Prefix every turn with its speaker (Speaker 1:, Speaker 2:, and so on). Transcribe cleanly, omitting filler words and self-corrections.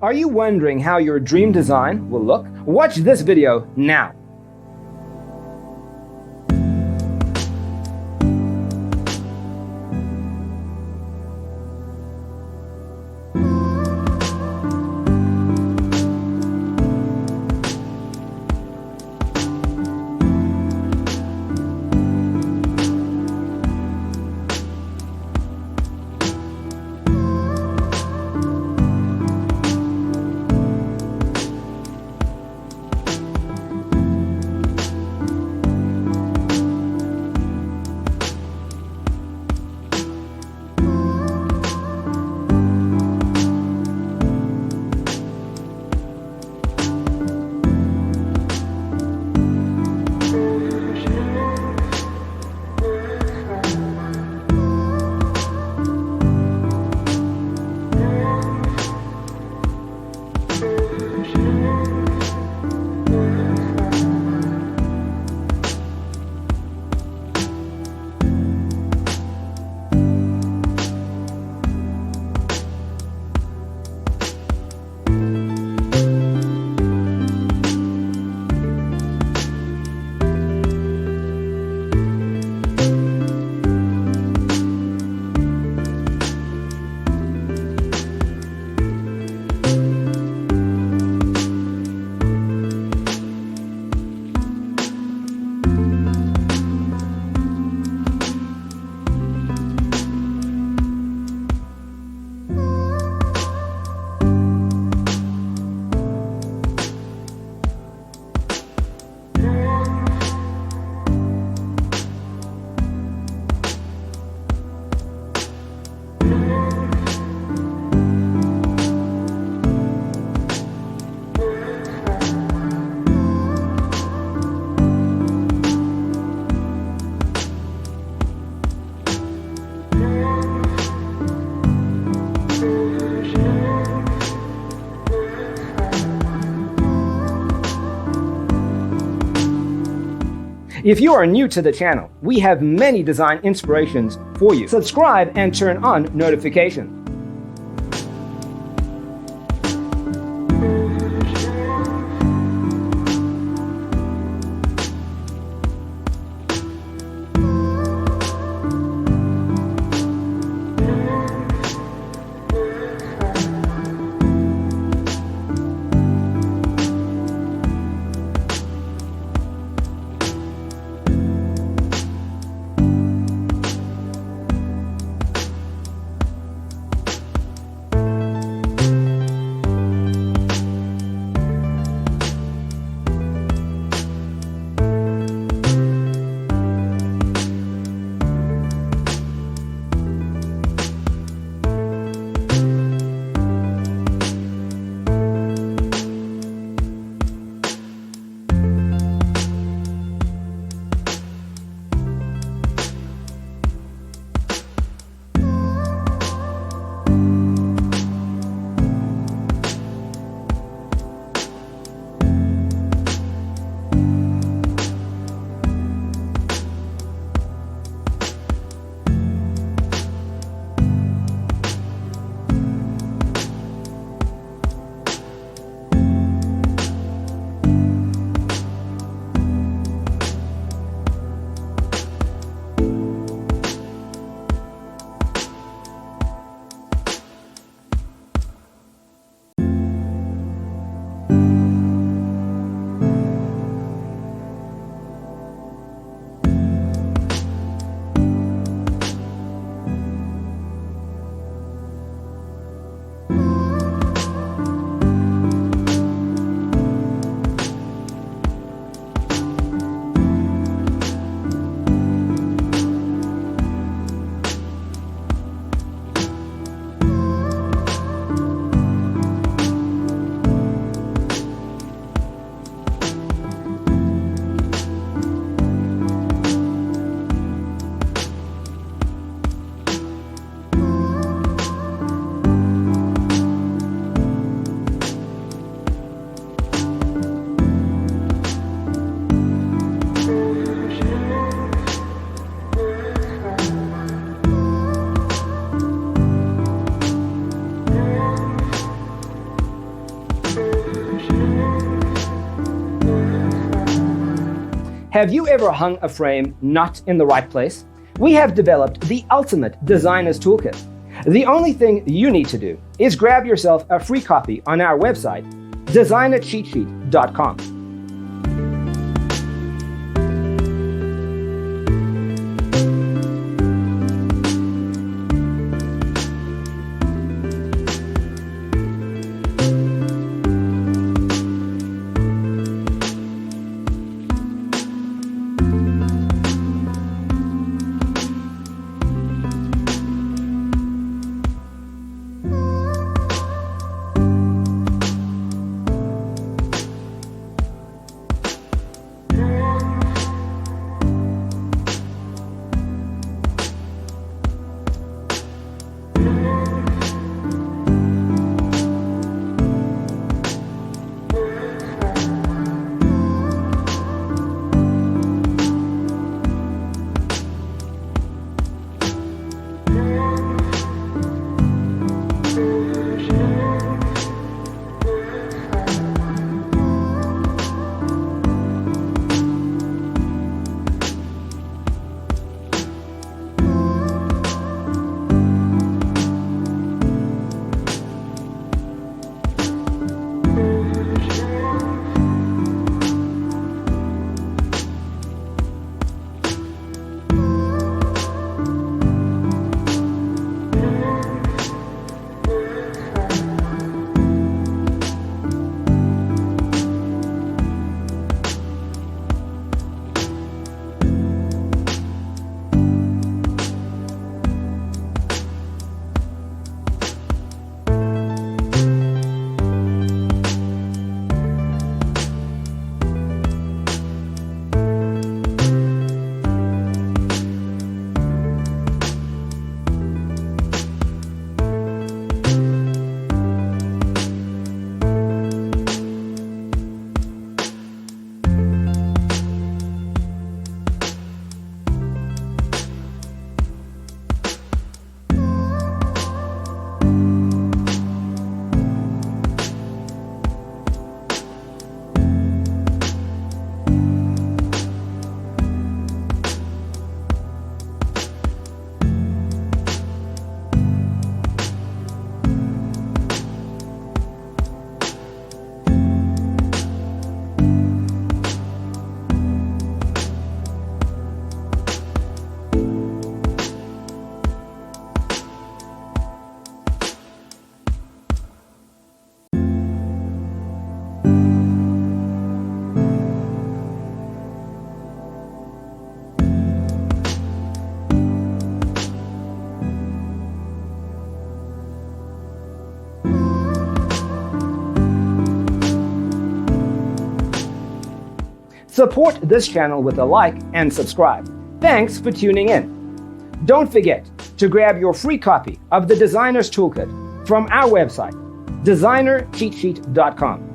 Speaker 1: Are you wondering how your dream design will look? Watch this video now. If you are new to the channel, we have many design inspirations for you. Subscribe and turn on notifications. Have you ever hung a frame not in the right place? We have developed the ultimate designer's toolkit. The only thing you need to do is grab yourself a free copy on our website, designercheatsheet.com. Support this channel with a like and subscribe. Thanks for tuning in. Don't forget to grab your free copy of the Designer's Toolkit from our website, designercheatsheet.com.